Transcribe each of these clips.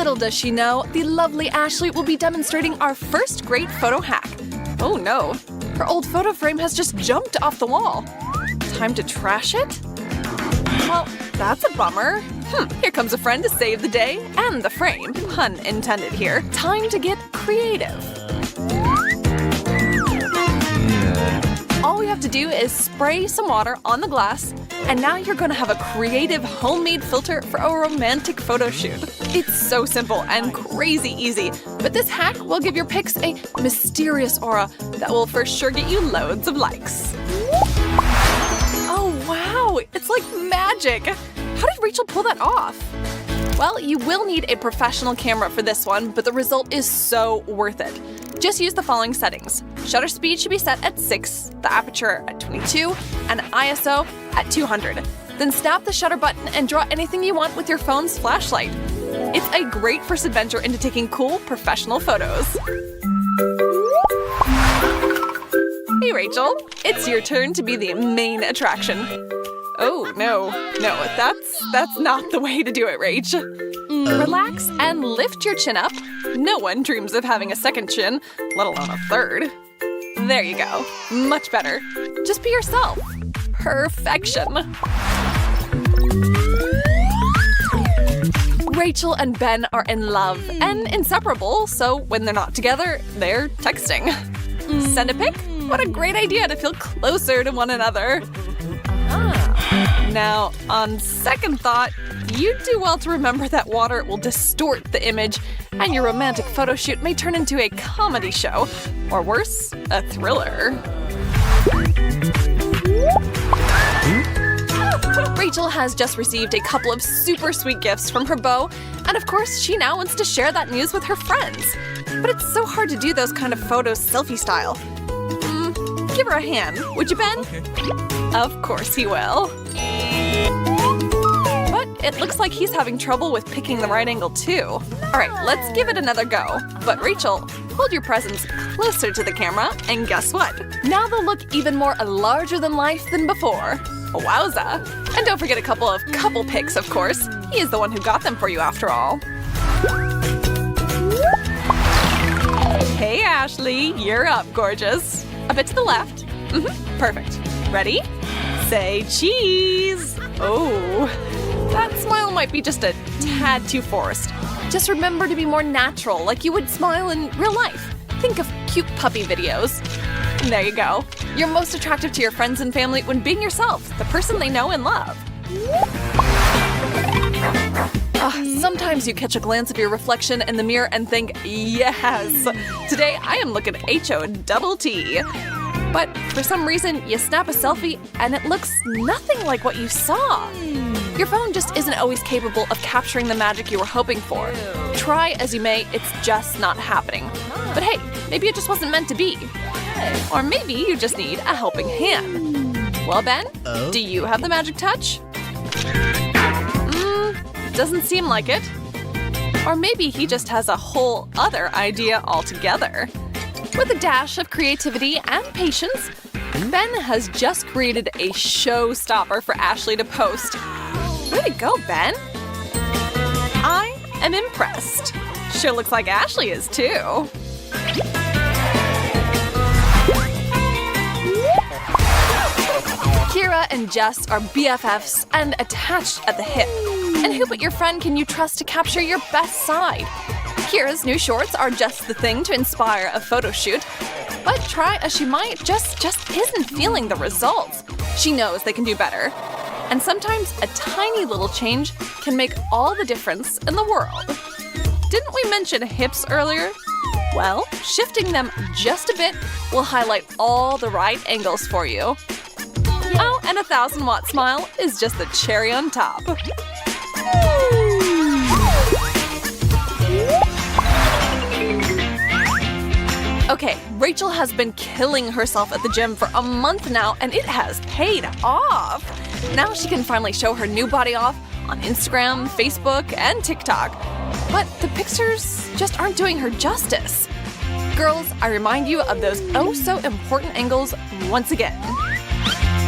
Little does she know, the lovely Ashley will be demonstrating our first great photo hack. Oh no, her old photo frame has just jumped off the wall. Time to trash it? Well, that's a bummer. Here comes a friend to save the day and the frame. Pun intended here. Time to get creative. All we have to do is spray some water on the glass, and now you're gonna have a creative homemade filter for a romantic photo shoot. It's so simple and crazy easy, but this hack will give your pics a mysterious aura that will for sure get you loads of likes. Oh wow, it's like magic! How did Rachel pull that off? Well, you will need a professional camera for this one, but the result is so worth it. Just use the following settings. Shutter speed should be set at 6, the aperture at 22, and ISO at 200. Then snap the shutter button and draw anything you want with your phone's flashlight. It's a great first adventure into taking cool, professional photos. Hey Rachel, it's your turn to be the main attraction. Oh no, that's not the way to do it, Rach. Relax and lift your chin up. No one dreams of having a second chin, let alone a third. There you go, much better. Just be yourself. Perfection. Rachel and Ben are in love and inseparable, so when they're not together, they're texting. Send a pic? What a great idea to feel closer to one another. Now, on second thought, you'd do well to remember that water will distort the image, and your romantic photo shoot may turn into a comedy show, or worse, a thriller. Rachel has just received a couple of super sweet gifts from her beau, and of course, she now wants to share that news with her friends. But it's so hard to do those kind of photos selfie style. Give her a hand, would you, Ben? Okay. Of course he will. But it looks like he's having trouble with picking the right angle too. Alright, let's give it another go. But Rachel, hold your presents closer to the camera, and guess what? Now they'll look even more larger than life than before. Wowza! And don't forget a couple of couple pics, of course. He is the one who got them for you after all. Hey Ashley, you're up, gorgeous. A bit to the left. Perfect. Ready? Say cheese! Oh, that smile might be just a tad too forced. Just remember to be more natural, like you would smile in real life. Think of cute puppy videos. There you go. You're most attractive to your friends and family when being yourself, the person they know and love. Sometimes you catch a glance of your reflection in the mirror and think, yes, today I am looking HOTT. But for some reason, you snap a selfie and it looks nothing like what you saw. Your phone just isn't always capable of capturing the magic you were hoping for. Try as you may, it's just not happening. But hey, maybe it just wasn't meant to be. Or maybe you just need a helping hand. Well, Ben, do you have the magic touch? Doesn't seem like it. Or maybe he just has a whole other idea altogether. With a dash of creativity and patience, Ben has just created a showstopper for Ashley to post. Way to go, Ben! I am impressed. Sure looks like Ashley is too. Kira and Jess are BFFs and attached at the hip. And who but your friend can you trust to capture your best side? Kira's new shorts are just the thing to inspire a photo shoot. But try as she might, just isn't feeling the results. She knows they can do better. And sometimes a tiny little change can make all the difference in the world. Didn't we mention hips earlier? Well, shifting them just a bit will highlight all the right angles for you. Oh, and a 1,000-watt smile is just the cherry on top. Okay, Rachel has been killing herself at the gym for a month now, and it has paid off. Now she can finally show her new body off on Instagram, Facebook, and TikTok. But the pictures just aren't doing her justice. Girls, I remind you of those oh-so-important angles once again.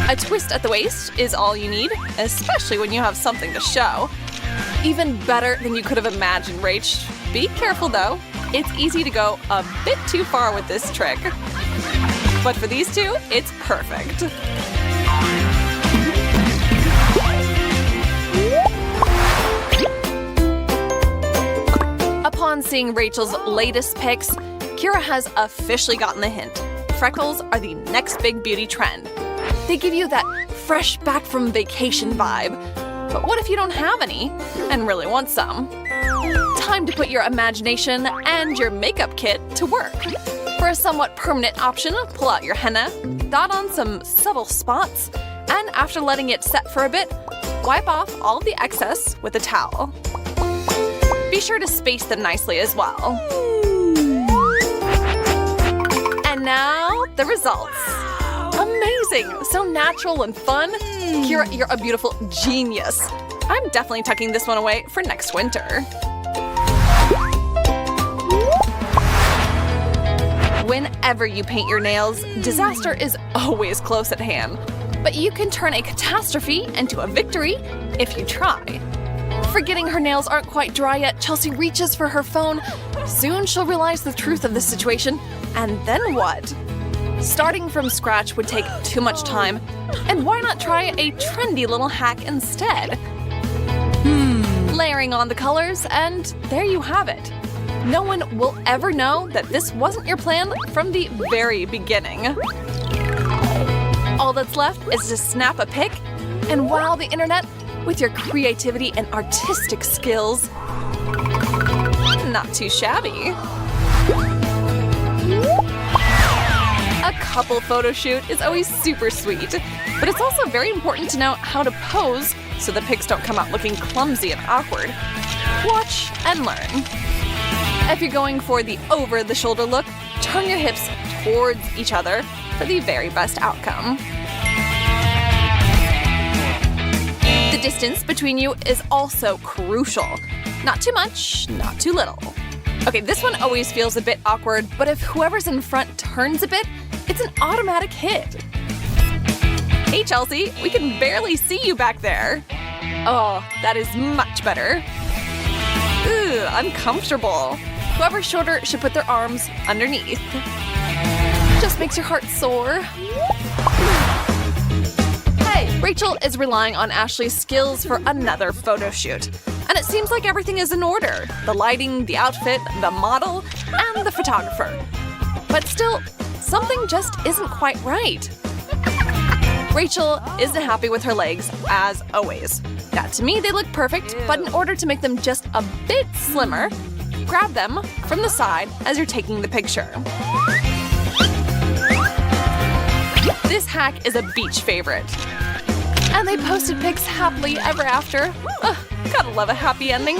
A twist at the waist is all you need, especially when you have something to show. Even better than you could have imagined, Rach. Be careful though. It's easy to go a bit too far with this trick. But for these two, it's perfect. Upon seeing Rachel's latest pics, Kira has officially gotten the hint. Freckles are the next big beauty trend. They give you that fresh back from vacation vibe. But what if you don't have any and really want some? Time to put your imagination and your makeup kit to work. For a somewhat permanent option, pull out your henna, dot on some subtle spots, and after letting it set for a bit, wipe off all of the excess with a towel. Be sure to space them nicely as well. And now, the results. Amazing! So natural and fun. Kira, you're a beautiful genius. I'm definitely tucking this one away for next winter. Whenever you paint your nails, disaster is always close at hand. But you can turn a catastrophe into a victory if you try. Forgetting her nails aren't quite dry yet, Chelsea reaches for her phone. Soon she'll realize the truth of the situation. And then what? Starting from scratch would take too much time. And why not try a trendy little hack instead? Layering on the colors, and there you have it. No one will ever know that this wasn't your plan from the very beginning. All that's left is to snap a pic and wow the internet with your creativity and artistic skills. Not too shabby. A couple photo shoot is always super sweet, but it's also very important to know how to pose so the pics don't come out looking clumsy and awkward. Watch and learn. If you're going for the over-the-shoulder look, turn your hips towards each other for the very best outcome. The distance between you is also crucial. Not too much, not too little. Okay, this one always feels a bit awkward, but if whoever's in front turns a bit, it's an automatic hit. Hey Chelsea, we can barely see you back there. Oh, that is much better. Ooh, uncomfortable. Whoever's shorter should put their arms underneath. Just makes your heart soar. Hey, Rachel is relying on Ashley's skills for another photo shoot. And it seems like everything is in order. The lighting, the outfit, the model, and the photographer. But still, something just isn't quite right. Rachel isn't happy with her legs, as always. Now, to me, they look perfect, but in order to make them just a bit slimmer, grab them from the side as you're taking the picture. This hack is a beach favorite. And they posted pics happily ever after. Gotta love a happy ending.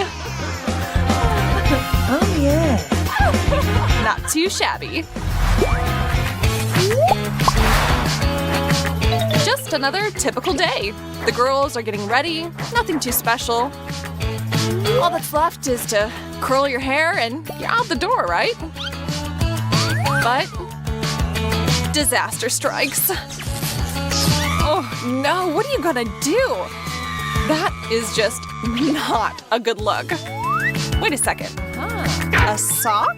Oh yeah. Not too shabby. Just another typical day. The girls are getting ready, nothing too special. All that's left is to curl your hair and you're out the door, right? But disaster strikes. Oh no, what are you gonna do? That is just not a good look. Wait a second. A sock?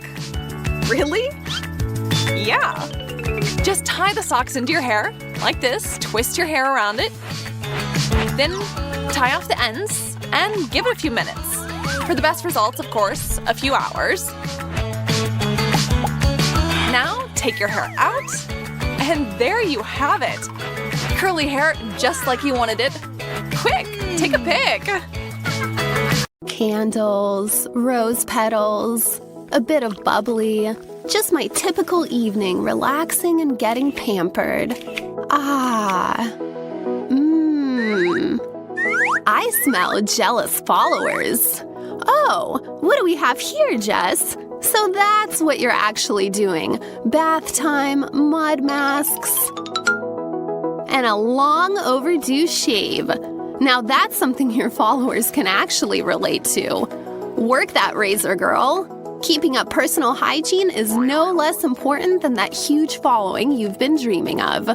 Really? Yeah. Just tie the socks into your hair, like this, twist your hair around it, then tie off the ends and give it a few minutes. For the best results, of course, a few hours. Now, take your hair out, and there you have it. Curly hair just like you wanted it. Quick, take a pic. Candles, rose petals, a bit of bubbly. Just my typical evening, relaxing and getting pampered. I smell jealous followers. Oh, what do we have here, Jess? So that's what you're actually doing. Bath time, mud masks, and a long overdue shave. Now that's something your followers can actually relate to. Work that razor, girl. Keeping up personal hygiene is no less important than that huge following you've been dreaming of.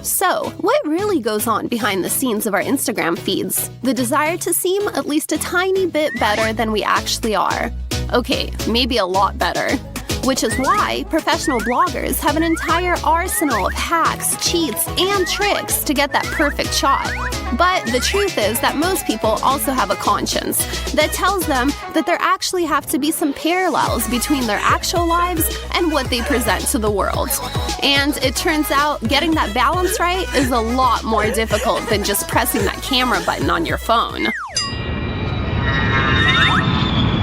So, So, what really goes on behind the scenes of our Instagram feeds? The desire to seem at least a tiny bit better than we actually are. Okay, maybe a lot better. Which is why professional bloggers have an entire arsenal of hacks, cheats, and tricks to get that perfect shot. But the truth is that most people also have a conscience that tells them that there actually have to be some parallels between their actual lives and what they present to the world. And it turns out getting that balance right is a lot more difficult than just pressing that camera button on your phone.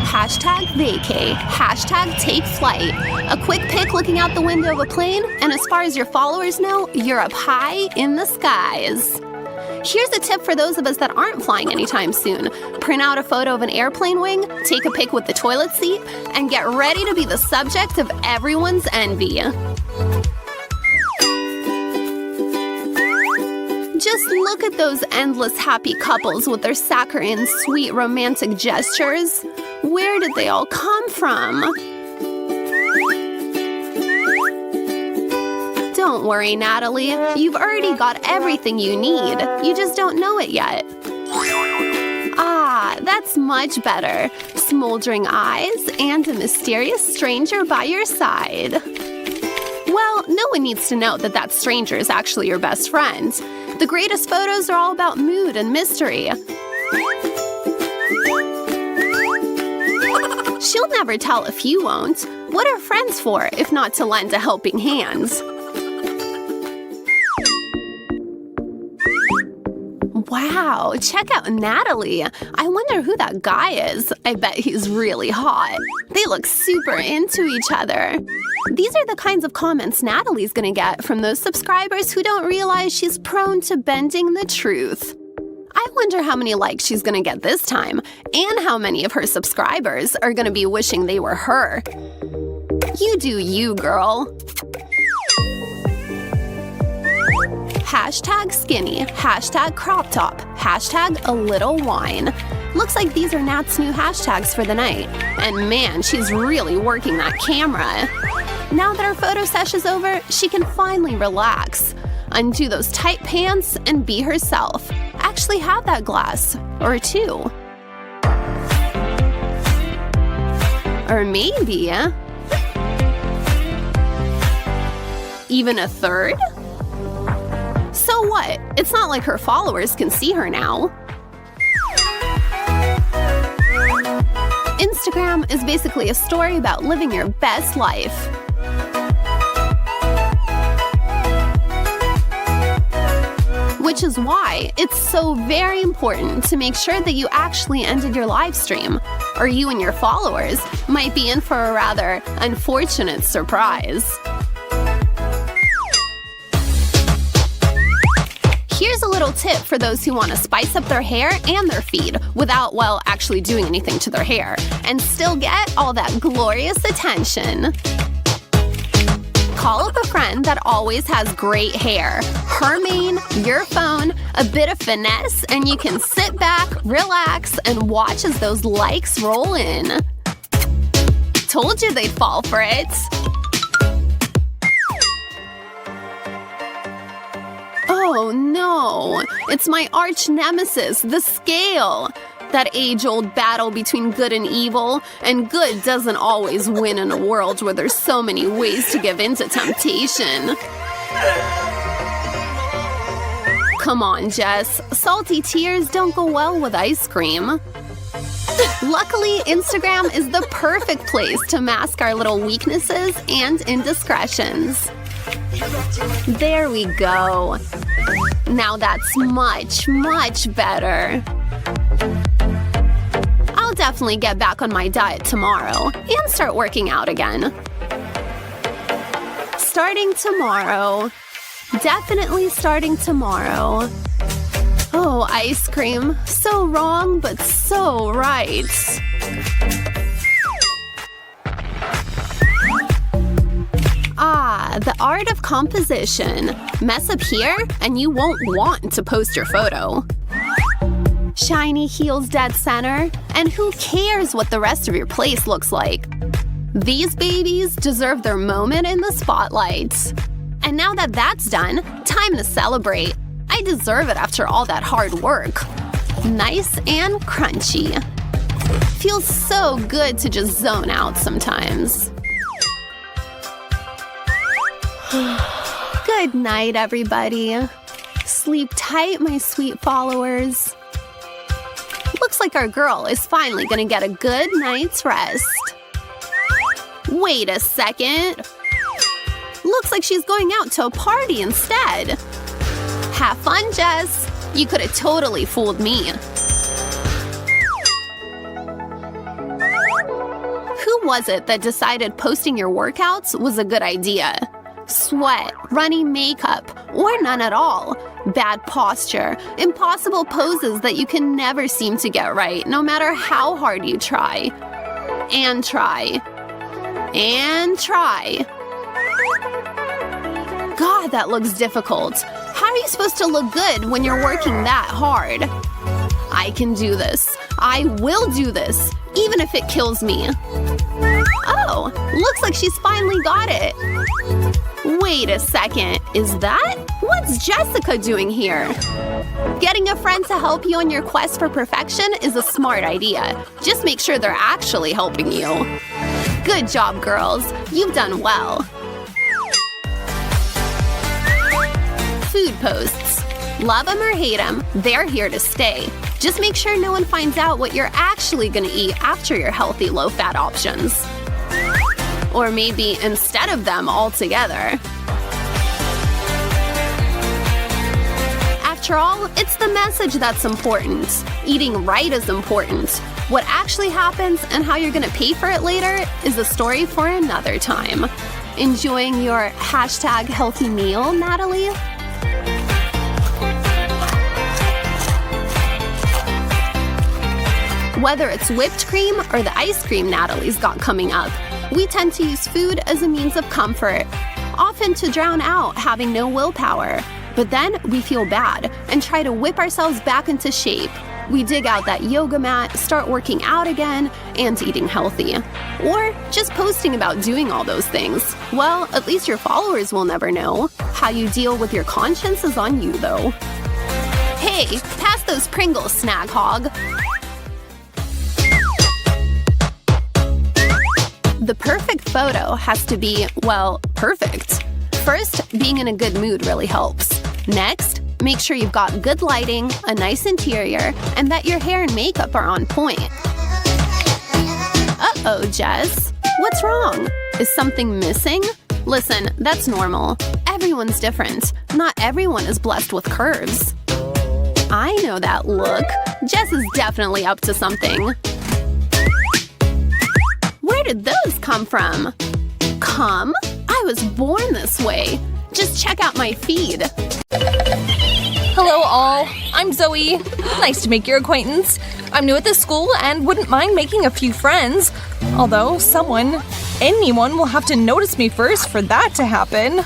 Hashtag vacay, hashtag take flight. A quick pic looking out the window of a plane, and as far as your followers know, you're up high in the skies. Here's a tip for those of us that aren't flying anytime soon. Print out a photo of an airplane wing, take a pic with the toilet seat, and get ready to be the subject of everyone's envy. Just look at those endless happy couples with their saccharine, sweet romantic gestures. Where did they all come from? Don't worry, Natalie. You've already got everything you need. You just don't know it yet. Ah, that's much better. Smoldering eyes and a mysterious stranger by your side. Well, no one needs to know that that stranger is actually your best friend. The greatest photos are all about mood and mystery. She'll never tell if you won't. What are friends for if not to lend a helping hand? Wow, check out Natalie. I wonder who that guy is. I bet he's really hot. They look super into each other. These are the kinds of comments Natalie's gonna get from those subscribers who don't realize she's prone to bending the truth. I wonder how many likes she's gonna get this time, and how many of her subscribers are gonna be wishing they were her. You do you, girl. Hashtag skinny, hashtag crop top, hashtag a little wine. Looks like these are Nat's new hashtags for the night. And man, she's really working that camera. Now that her photo sesh is over, she can finally relax. Undo those tight pants and be herself. Actually have that glass. Or two. Or maybe even a third? So what? It's not like her followers can see her now. Instagram is basically a story about living your best life. Which is why it's so very important to make sure that you actually ended your live stream, or you and your followers might be in for a rather unfortunate surprise. Here's a little tip for those who want to spice up their hair and their feed without, well, actually doing anything to their hair, and still get all that glorious attention. Call up a friend that always has great hair. Her mane, your phone, a bit of finesse, and you can sit back, relax, and watch as those likes roll in. Told you they'd fall for it. Oh no, it's my arch nemesis, the scale. That age-old battle between good and evil, and good doesn't always win in a world where there's so many ways to give in to temptation. Come on, Jess. Salty tears don't go well with ice cream. Luckily, Instagram is the perfect place to mask our little weaknesses and indiscretions. There we go. Now that's much, much better. I'll definitely get back on my diet tomorrow and start working out again. Starting tomorrow. Definitely starting tomorrow. Oh, ice cream. So wrong, but so right. Ah, the art of composition. Mess up here, and you won't want to post your photo. Shiny heels dead center, and who cares what the rest of your place looks like? These babies deserve their moment in the spotlight. And now that that's done, time to celebrate. I deserve it after all that hard work. Nice and crunchy. Feels so good to just zone out sometimes. Good night, everybody. Sleep tight, my sweet followers. Looks like our girl is finally gonna get a good night's rest. Wait a second. Looks like she's going out to a party instead. Have fun, Jess. You could have totally fooled me. Who was it that decided posting your workouts was a good idea? Sweat, runny makeup, or none at all. Bad posture, impossible poses that you can never seem to get right, no matter how hard you try. And try. And try. God, that looks difficult. How are you supposed to look good when you're working that hard? I can do this. I will do this, even if it kills me. Oh, looks like she's finally got it. Wait a second, is that? What's Jessica doing here? Getting a friend to help you on your quest for perfection is a smart idea. Just make sure they're actually helping you. Good job, girls. You've done well. Food posts. Love them or hate them, they're here to stay. Just make sure no one finds out what you're actually gonna eat after your healthy low-fat options. Or maybe instead of them altogether. After all, it's the message that's important. Eating right is important. What actually happens and how you're gonna pay for it later is a story for another time. Enjoying your #healthy meal, Natalie? Whether it's whipped cream or the ice cream Natalie's got coming up, we tend to use food as a means of comfort, often to drown out having no willpower. But then we feel bad and try to whip ourselves back into shape. We dig out that yoga mat, start working out again, and eating healthy. Or just posting about doing all those things. Well, at least your followers will never know. How you deal with your conscience is on you, though. Hey, pass those Pringles, Snag Hog. The perfect photo has to be, well, perfect. First, being in a good mood really helps. Next, make sure you've got good lighting, a nice interior, and that your hair and makeup are on point. Uh-oh, Jess. What's wrong? Is something missing? Listen, that's normal. Everyone's different. Not everyone is blessed with curves. I know that look. Jess is definitely up to something. Where did those come from? Come? I was born this way. Just check out my feed. Hello all, I'm Zoe. Nice to make your acquaintance. I'm new at this school and wouldn't mind making a few friends. Although anyone will have to notice me first for that to happen.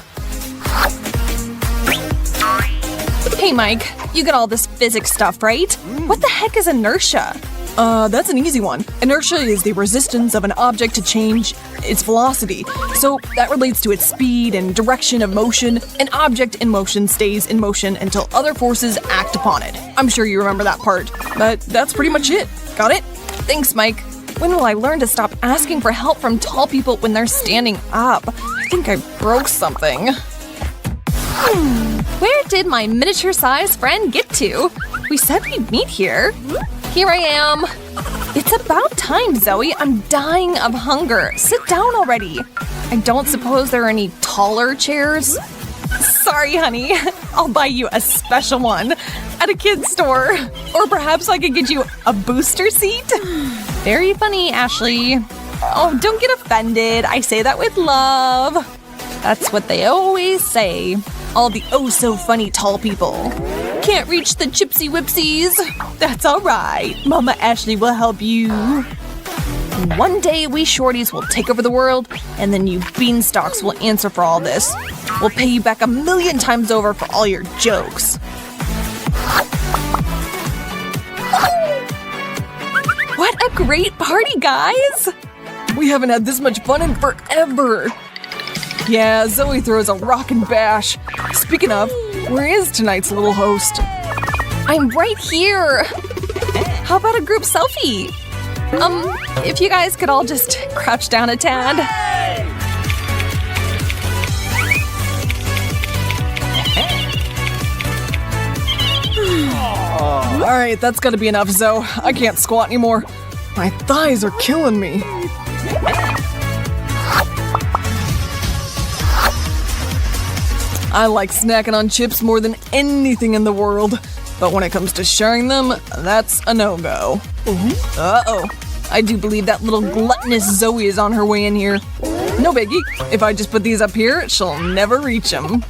Hey Mike, you get all this physics stuff, right? What the heck is inertia? That's an easy one. Inertia is the resistance of an object to change its velocity. So that relates to its speed and direction of motion. An object in motion stays in motion until other forces act upon it. I'm sure you remember that part. But that's pretty much it. Got it? Thanks, Mike. When will I learn to stop asking for help from tall people when they're standing up? I think I broke something. Where did my miniature-sized friend get to? We said we'd meet here. Here I am. It's about time, Zoe. I'm dying of hunger. Sit down already. I don't suppose there are any taller chairs? Sorry, honey. I'll buy you a special one at a kid's store. Or perhaps I could get you a booster seat? Very funny, Ashley. Oh, don't get offended. I say that with love. That's what they always say. All the oh-so-funny tall people. Can't reach the chipsy whipsies. That's all right. Mama Ashley will help you. One day we shorties will take over the world, and then you beanstalks will answer for all this. We'll pay you back 1,000,000 times over for all your jokes. What a great party, guys! We haven't had this much fun in forever. Yeah, Zoe throws a rockin' bash. Speaking of, where is tonight's little host? I'm right here. How about a group selfie? If you guys could all just crouch down a tad. Alright, that's gotta be enough, Zoe. I can't squat anymore. My thighs are killing me. I like snacking on chips more than anything in the world. But when it comes to sharing them, that's a no-go. Uh-oh. I do believe that little gluttonous Zoe is on her way in here. No biggie. If I just put these up here, she'll never reach them.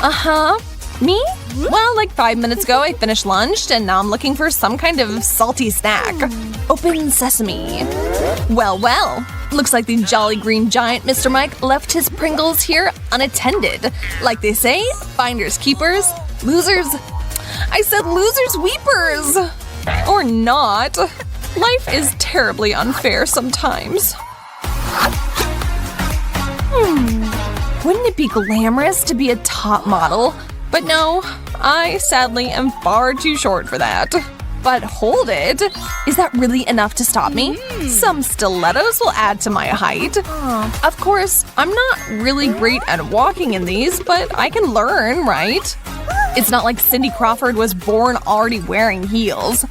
Uh-huh. Me? Well, like 5 minutes ago, I finished lunch, and now I'm looking for some kind of salty snack. Open sesame. Well, well. Looks like the jolly green giant Mr. Mike left his Pringles here unattended. Like they say, finders keepers, losers. I said losers weepers. Or not. Life is terribly unfair sometimes. Wouldn't it be glamorous to be a top model? But no, I sadly am far too short for that. But hold it, is that really enough to stop me? Some stilettos will add to my height. Of course, I'm not really great at walking in these, but I can learn, right? It's not like Cindy Crawford was born already wearing heels.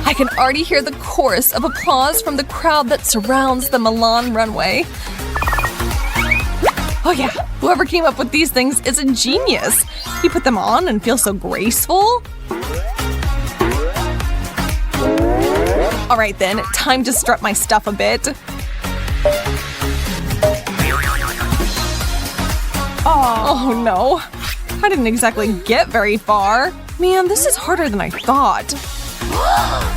I can already hear the chorus of applause from the crowd that surrounds the Milan runway. Oh yeah, whoever came up with these things is a genius. You put them on and feel so graceful. Alright then, time to strut my stuff a bit. Oh no, I didn't exactly get very far. Man, this is harder than I thought.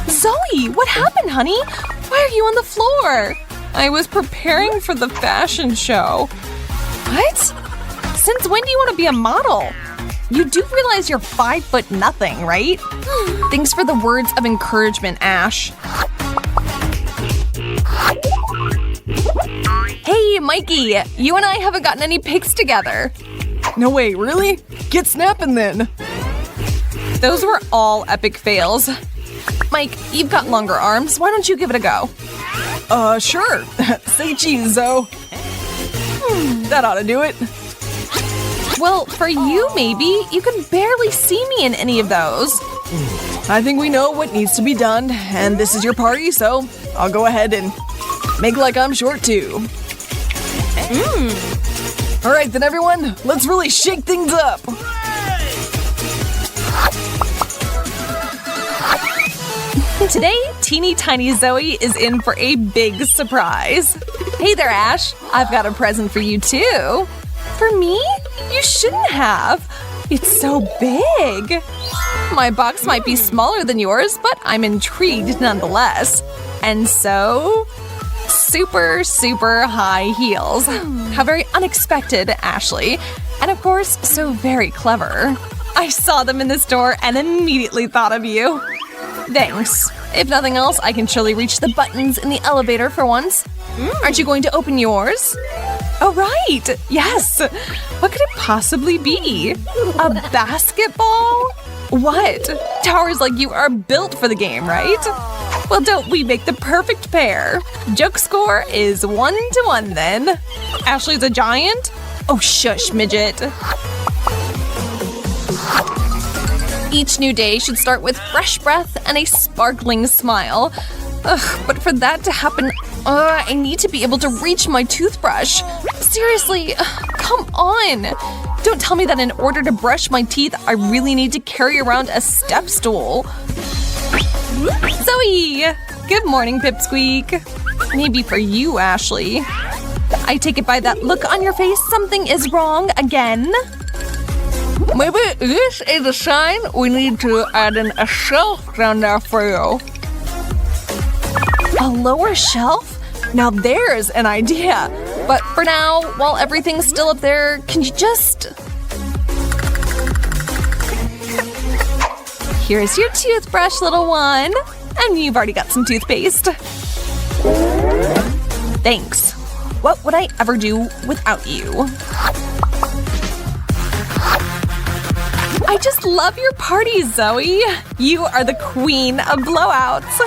Zoe, what happened, honey? Why are you on the floor? I was preparing for the fashion show. What? Since when do you want to be a model? You do realize you're 5'0", right? Thanks for the words of encouragement, Ash. Hey, Mikey, you and I haven't gotten any pics together. No way, really? Get snapping then. Those were all epic fails. Mike, you've got longer arms. Why don't you give it a go? Sure. Say cheese, Zoe. That ought to do it. Well, for you, maybe. You can barely see me in any of those. I think we know what needs to be done, and this is your party, so I'll go ahead and make like I'm short too. Alright then, everyone, let's really shake things up. Today, teeny tiny Zoe is in for a big surprise. Hey there, Ash. I've got a present for you too. For me? You shouldn't have. It's so big. My box might be smaller than yours, but I'm intrigued nonetheless. And so, super, super high heels. How very unexpected, Ashley. And of course, so very clever. I saw them in the store and immediately thought of you. Thanks. If nothing else, I can surely reach the buttons in the elevator for once. Aren't you going to open yours? Oh, right! Yes! What could it possibly be? A basketball? What? Towers like you are built for the game, right? Well, don't we make the perfect pair? Joke score is 1-1 then. Ashley's a giant? Oh, shush, midget. Each new day should start with fresh breath and a sparkling smile. Ugh, but for that to happen, I need to be able to reach my toothbrush. Seriously, come on. Don't tell me that in order to brush my teeth, I really need to carry around a step stool. Zoe! Good morning, Pipsqueak. Maybe for you, Ashley. I take it by that look on your face, something is wrong again. Maybe this is a sign we need to add in a shelf down there for you. A lower shelf? Now there's an idea. But for now, while everything's still up there, can you just… Here's your toothbrush, little one. And you've already got some toothpaste. Thanks. What would I ever do without you? I just love your party, Zoe. You are the queen of blowouts.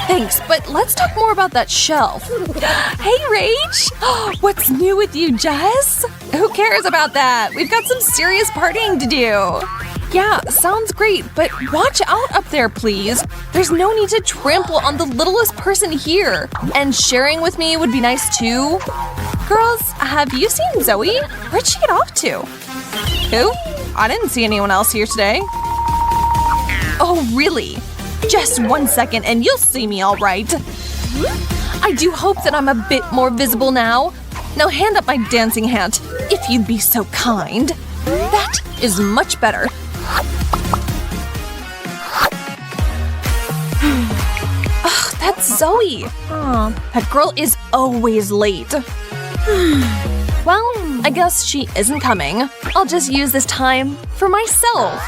Thanks, but let's talk more about that shelf. Hey, Rach! What's new with you, Jess? Who cares about that? We've got some serious partying to do. Yeah, sounds great, but watch out up there, please. There's no need to trample on the littlest person here. And sharing with me would be nice too. Girls, have you seen Zoe? Where'd she get off to? Who? I didn't see anyone else here today. Oh, really? Just 1 second and you'll see me all right. I do hope that I'm a bit more visible now. Now hand up my dancing hat, if you'd be so kind. That is much better. Ugh, that's Zoe. That girl is always late. Well, I guess she isn't coming. I'll just use this time for myself.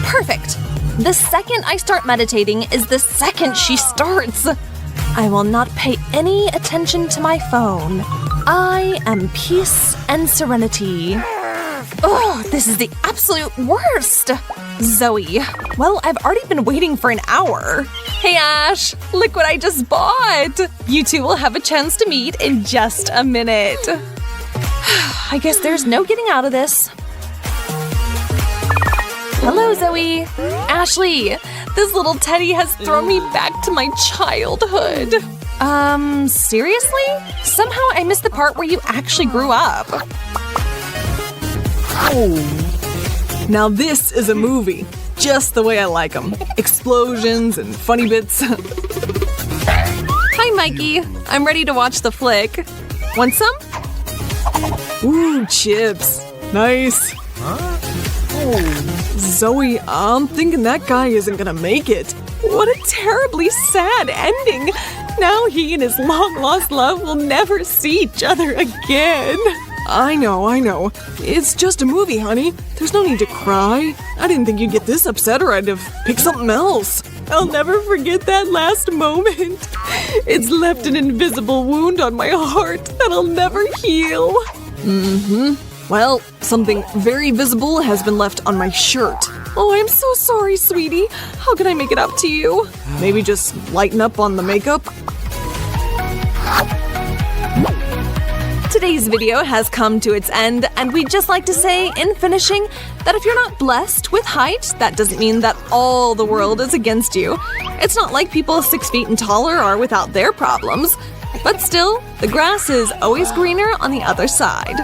Perfect. The second I start meditating is the second she starts. I will not pay any attention to my phone. I am peace and serenity. Oh, this is the absolute worst. Zoe. Well, I've already been waiting for an hour. Hey, Ash, look what I just bought. You two will have a chance to meet in just a minute. I guess there's no getting out of this. Hello, Zoe. Ashley, this little teddy has thrown me back to my childhood. Seriously? Somehow I missed the part where you actually grew up. Oh. Now this is a movie. Just the way I like them. Explosions and funny bits. Hi, Mikey. I'm ready to watch the flick. Want some? Ooh, chips. Nice. Zoe, I'm thinking that guy isn't gonna make it. What a terribly sad ending. Now he and his long-lost love will never see each other again. I know. It's just a movie, honey. There's no need to cry. I didn't think you'd get this upset or I'd have picked something else. I'll never forget that last moment. It's left an invisible wound on my heart that I'll never heal. Well, something very visible has been left on my shirt. Oh, I'm so sorry, sweetie. How can I make it up to you? Maybe just lighten up on the makeup? Today's video has come to its end, and we'd just like to say, in finishing, that if you're not blessed with height, that doesn't mean that all the world is against you. It's not like people 6 feet and taller are without their problems. But still, the grass is always greener on the other side.